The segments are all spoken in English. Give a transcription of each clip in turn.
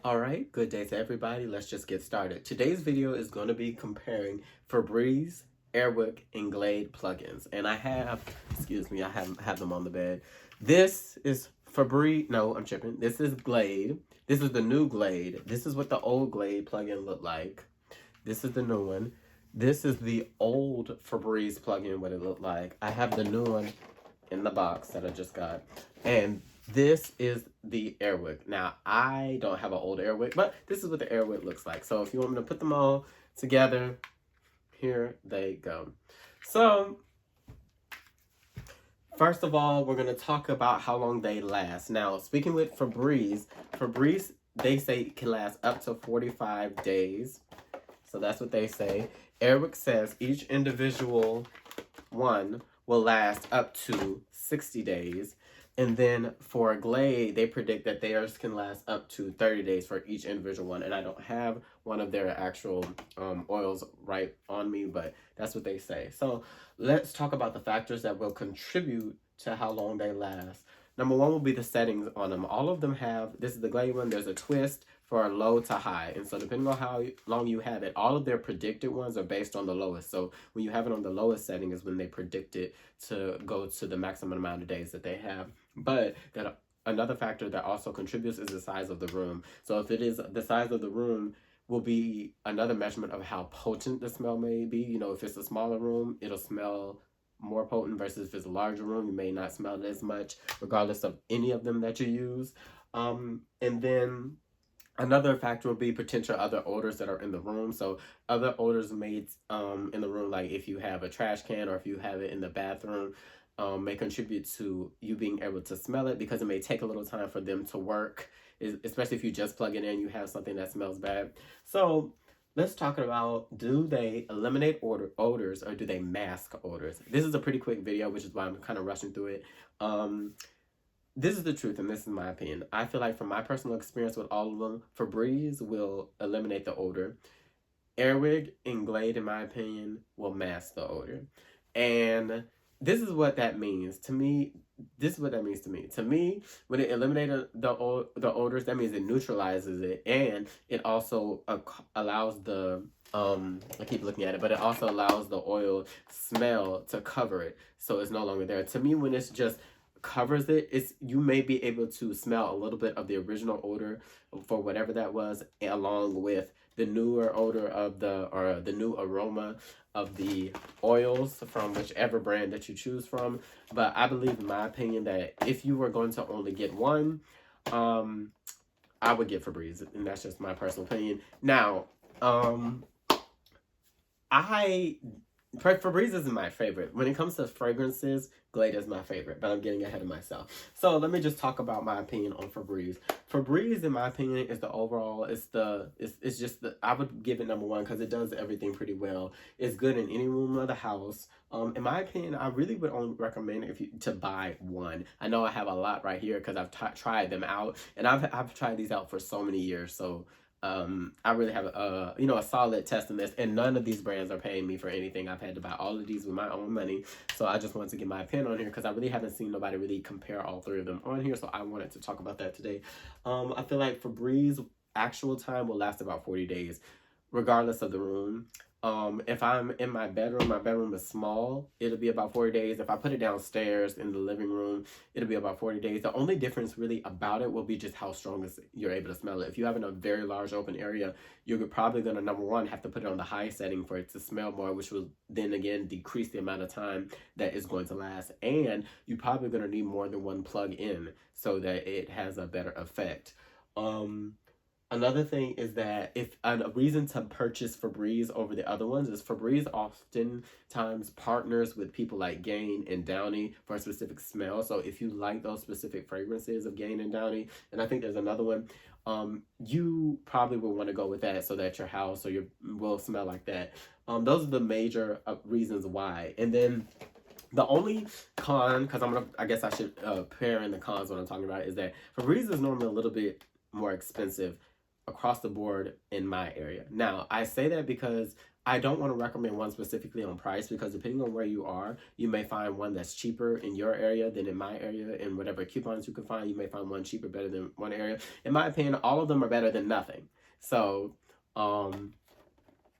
Alright, good day to everybody. Let's just get started. Today's video is going to be comparing Febreze, AirWick, and Glade plugins. And I have, excuse me, I have them on the bed. This is Febreze, no, I'm tripping. This is Glade. This is the new Glade. This is what the old Glade plugin looked like. This is the new one. This is the old Febreze plugin, what it looked like. I have the new one in the box that I just got. And this is the AirWick. Now, I don't have an old AirWick, but this is what the AirWick looks like. So if you want me to put them all together, here they go. So, first of all, we're going to talk about how long they last. Now, speaking with Febreze, they say it can last up to 45 days. So that's what they say. AirWick says each individual one will last up to 60 days. And then for Glade, they predict that theirs can last up to 30 days for each individual one. And I don't have one of their actual oils right on me, but that's what they say. So let's talk about the factors that will contribute to how long they last. Number one will be the settings on them. All of them have, this is the Glade one, there's a twist for a low to high. And so depending on how long you have it, all of their predicted ones are based on the lowest. So when you have it on the lowest setting is when they predict it to go to the maximum amount of days that they have. But that another factor that also contributes is the size of the room. So if it is the size of the room, will be another measurement of how potent the smell may be. You know, if it's a smaller room, it'll smell more potent versus if it's a larger room, you may not smell it as much, regardless of any of them that you use. And then another factor would be potential other odors that are in the room. So other odors made in the room, like if you have a trash can or if you have it in the bathroom, may contribute to you being able to smell it because it may take a little time for them to work, especially if you just plug it in, you have something that smells bad. So let's talk about, do they eliminate odors or do they mask odors? This is a pretty quick video, which is why I'm kind of rushing through it. This is the truth, and this is my opinion. I feel like from my personal experience with all of them, Febreze will eliminate the odor. AirWick and Glade, in my opinion, will mask the odor. And this is what that means to me. This is what that means to me. To me, when it eliminated the odors, that means it neutralizes it, and it also allows the I keep looking at it, but it also allows the oil smell to cover it, so it's no longer there. To me, when it's just covers it, it's you may be able to smell a little bit of the original odor for whatever that was, along with the newer odor of the new aroma of the oils from whichever brand that you choose from. But I believe, in my opinion, that if you were going to only get one, I would get Febreze, and that's just my personal opinion. Now, Febreze isn't my favorite. When it comes to fragrances, Glade is my favorite, but I'm getting ahead of myself. So let me just talk about my opinion on Febreze. Febreze, in my opinion, is the overall, it's just the, I would give it number one because it does everything pretty well. It's good in any room of the house. In my opinion, I really would only recommend if you to buy one. I know I have a lot right here because I've tried them out, and I've tried these out for so many years. So I really have a solid test in this, and none of these brands are paying me for anything. I've had to buy all of these with my own money, so I just wanted to get my opinion on here because I really haven't seen nobody really compare all three of them on here, so I wanted to talk about that today. I feel like Febreze actual time will last about 40 days, regardless of the room. If I'm in my bedroom is small, it'll be about 40 days. If I put it downstairs in the living room, it'll be about 40 days. The only difference really about it will be just how strong you're able to smell it. If you have in a very large open area, you're probably gonna, number one, have to put it on the high setting for it to smell more, which will then again decrease the amount of time that it's going to last. And you're probably gonna need more than one plug in so that it has a better effect. Another thing is that if a reason to purchase Febreze over the other ones is Febreze oftentimes partners with people like Gain and Downy for a specific smell. So if you like those specific fragrances of Gain and Downy, and I think there's another one, you probably will want to go with that so that your house or your will smell like that. Those are the major reasons why. And then the only con, because I guess I should pair in the cons when I'm talking about it, is that Febreze is normally a little bit more expensive across the board in my area. Now, I say that because I don't want to recommend one specifically on price, because depending on where you are, you may find one that's cheaper in your area than in my area, and whatever coupons you can find, you may find one cheaper better than one area. In my opinion, all of them are better than nothing. So,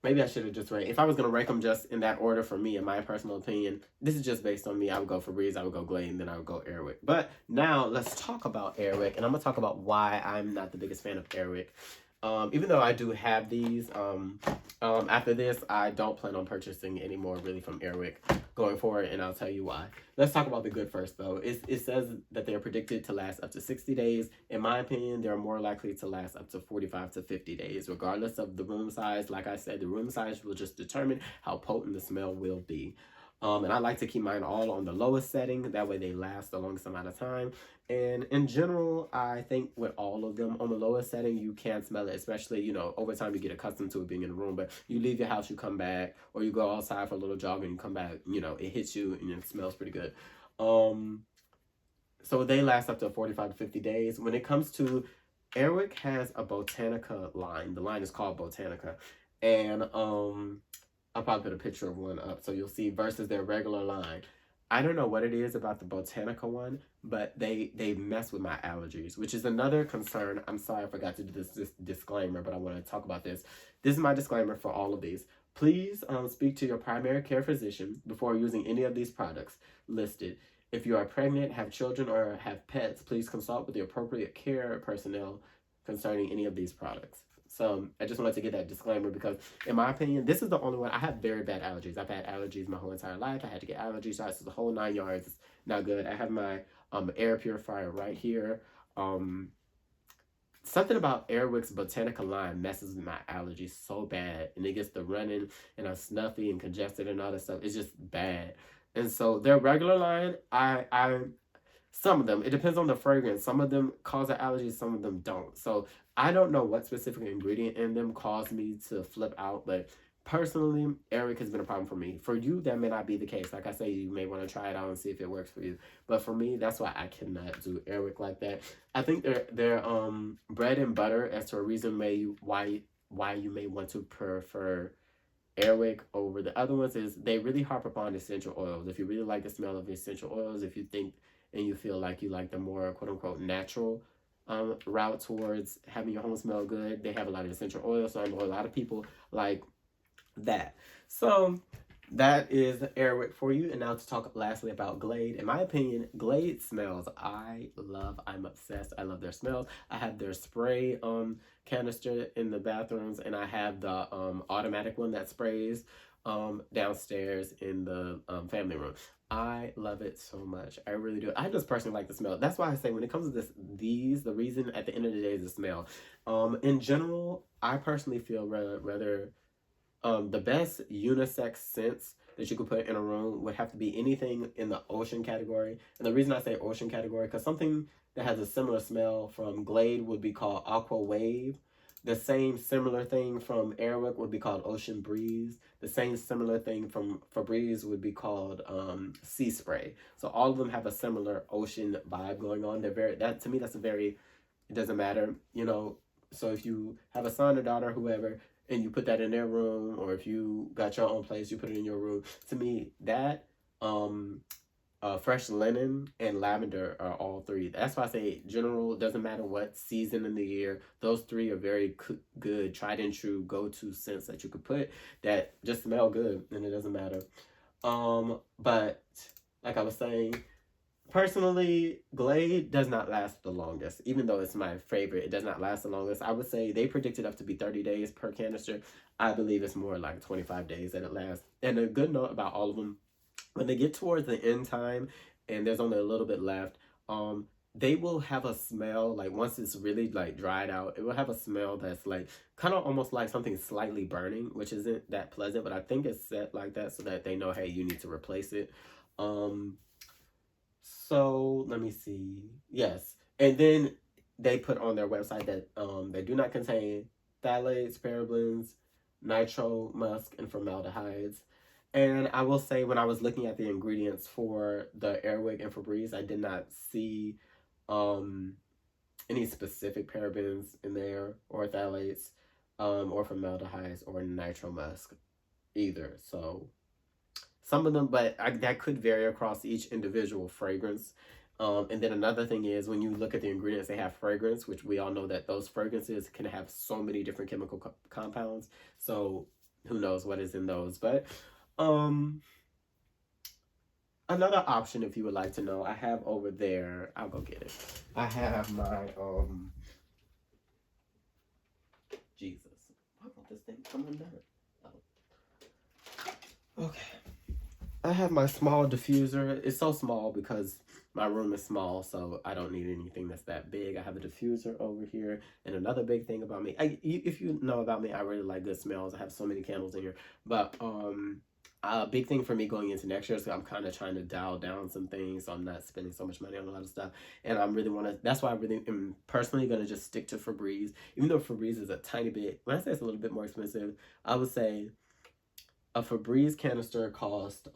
maybe I should have just ranked. If I was going to rank them just in that order for me, in my personal opinion, this is just based on me. I would go Febreze, I would go Glade, and then I would go AirWick. But now let's talk about AirWick, and I'm going to talk about why I'm not the biggest fan of AirWick. Even though I do have these, after this, I don't plan on purchasing any more really from AirWick going forward, and I'll tell you why. Let's talk about the good first, though. It says that they're predicted to last up to 60 days. In my opinion, they're more likely to last up to 45 to 50 days, regardless of the room size. Like I said, the room size will just determine how potent the smell will be. And I like to keep mine all on the lowest setting. That way they last the longest amount of time. And in general, I think with all of them on the lowest setting, you can smell it, especially, you know, over time you get accustomed to it being in the room. But you leave your house, you come back, or you go outside for a little jog and you come back, you know, it hits you and it smells pretty good. So they last up to 45 to 50 days. When it comes to AirWick has a Botanica line. The line is called Botanica. And I'll probably put a picture of one up so you'll see versus their regular line. I don't know what it is about the Botanica one, but they mess with my allergies, which is another concern. I'm sorry I forgot to do this disclaimer, but I want to talk about this. This is my disclaimer for all of these. Please speak to your primary care physician before using any of these products listed. If you are pregnant, have children, or have pets, please consult with the appropriate care personnel concerning any of these products. So I just wanted to get that disclaimer because, in my opinion, this is the only one. I have very bad allergies. I've had allergies my whole entire life. I had to get allergy shots. The whole 9 yards. It's not good. I have my air purifier right here. Something about AirWick's Botanica line messes with my allergies so bad, and it gets the running, and I'm snuffy and congested and all that stuff. It's just bad. And so their regular line, some of them, it depends on the fragrance. Some of them cause an allergy, some of them don't. So I don't know what specific ingredient in them caused me to flip out, but personally, AirWick has been a problem for me. For you, that may not be the case. Like I say, you may want to try it out and see if it works for you. But for me, that's why I cannot do AirWick like that. I think they're bread and butter as to a reason why you may want to prefer AirWick over the other ones is they really harp upon essential oils. If you really like the smell of essential oils, if you think and you feel like you like the more quote-unquote natural route towards having your home smell good, they have a lot of essential oils. So I know a lot of people like that. So that is AirWick for you. And now to talk lastly about Glade. In my opinion, Glade smells I'm obsessed. I love their smells. I have their spray canister in the bathrooms, and I have the automatic one that sprays downstairs in the family room. I love it so much. I really do. I just personally like the smell. That's why I say when it comes to the reason at the end of the day is the smell. In general, I personally feel rather the best unisex scents that you could put in a room would have to be anything in the ocean category. And the reason I say ocean category, because something that has a similar smell from Glade would be called Aqua Wave. The same similar thing from AirWick would be called Ocean Breeze. The same similar thing from Febreze would be called Sea Spray. So all of them have a similar ocean vibe going on. To me, that's it doesn't matter, you know. So if you have a son or daughter, whoever, and you put that in their room, or if you got your own place, you put it in your room. To me, that fresh linen and lavender are all three. That's why I say general, doesn't matter what season in the year. Those three are very good, tried and true go-to scents that you could put that just smell good, and it doesn't matter. But like I was saying, personally, Glade does not last the longest. Even though it's my favorite, it does not last the longest. I would say they predicted up to be 30 days per canister. I believe it's more like 25 days that it lasts. And a good note about all of them, when they get towards the end time and there's only a little bit left, they will have a smell, like once it's really like dried out, it will have a smell that's like kind of almost like something slightly burning, which isn't that pleasant, but I think it's set like that so that they know, hey, you need to replace it. So let me see. Yes. And then they put on their website that they do not contain phthalates, parabens, nitro, musk, and formaldehydes. And I will say, when I was looking at the ingredients for the AirWick and Febreze, I did not see any specific parabens in there or phthalates, or formaldehydes or nitromusk either. So some of them, but that could vary across each individual fragrance. And then another thing is when you look at the ingredients, they have fragrance, which we all know that those fragrances can have so many different chemical compounds. So who knows what is in those? But another option, if you would like to know, I have over there. I'll go get it. I have my Jesus. Why won't this thing come undone? Oh. Okay. I have my small diffuser. It's so small because my room is small, so I don't need anything that's that big. I have a diffuser over here. And another big thing about me, if you know about me, I really like good smells. I have so many candles in here. But a big thing for me going into next year is I'm kind of trying to dial down some things, so I'm not spending so much money on a lot of stuff. And I really want to, that's why I really am personally going to just stick to Febreze. Even though Febreze is a tiny bit, when I say it's a little bit more expensive, I would say a Febreze canister cost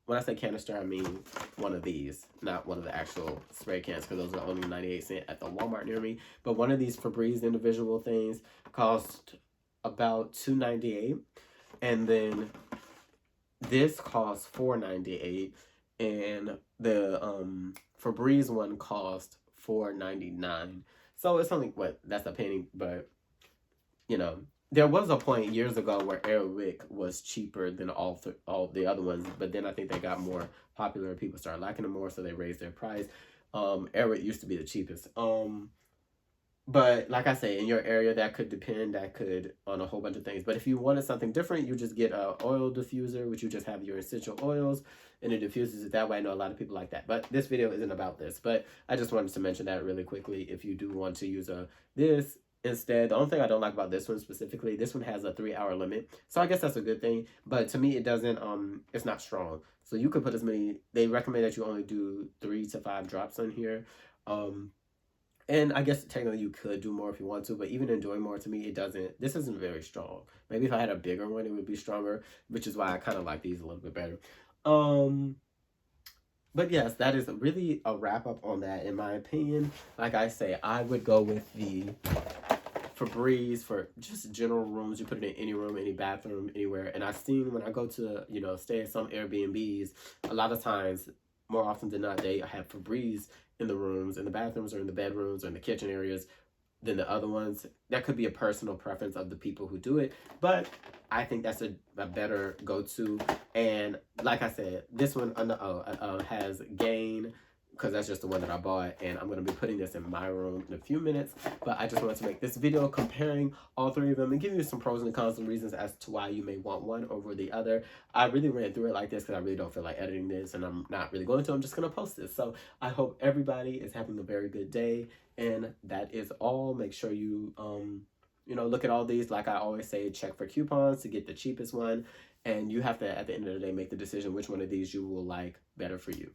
when I say canister, I mean one of these, not one of the actual spray cans, because those are only 98 cents at the Walmart near me. But one of these Febreze individual things cost about $2.98, and then this costs $4.98, and the Febreze one cost $4.99. So it's only that's a penny, but you know. There was a point years ago where AirWick was cheaper than all the other ones, but then I think they got more popular and people started liking them more, so they raised their price. AirWick used to be the cheapest. But like I say, in your area, that could depend. That could on a whole bunch of things. But if you wanted something different, you just get a oil diffuser, which you just have your essential oils, and it diffuses it that way. I know a lot of people like that. But this video isn't about this. But I just wanted to mention that really quickly. If you do want to use this instead, the only thing I don't like about this one specifically, this one has a 3-hour limit. So I guess that's a good thing. But to me, it doesn't, it's not strong. So you could put as many, they recommend that you only do 3 to 5 drops in here. And I guess technically you could do more if you want to, but even in doing more, to me, this isn't very strong. Maybe if I had a bigger one, it would be stronger, which is why I kind of like these a little bit better. But yes, that is really a wrap up on that, in my opinion. Like I say, I would go with the Febreze for just general rooms. You put it in any room, any bathroom, anywhere. And I've seen when I go to, stay at some Airbnbs, a lot of times, more often than not, they have Febreze in the rooms, in the bathrooms, or in the bedrooms, or in the kitchen areas than the other ones. That could be a personal preference of the people who do it, but I think that's a better go-to. And like I said, this one has Gain, because that's just the one that I bought, and I'm going to be putting this in my room in a few minutes. But I just wanted to make this video comparing all 3 of them and giving you some pros and cons, some reasons as to why you may want one over the other. I really ran through it like this because I really don't feel like editing this, and I'm not really going to. I'm just going to post this. So I hope everybody is having a very good day, and that is all. Make sure you, look at all these. Like I always say, check for coupons to get the cheapest one, and you have to, at the end of the day, make the decision which one of these you will like better for you.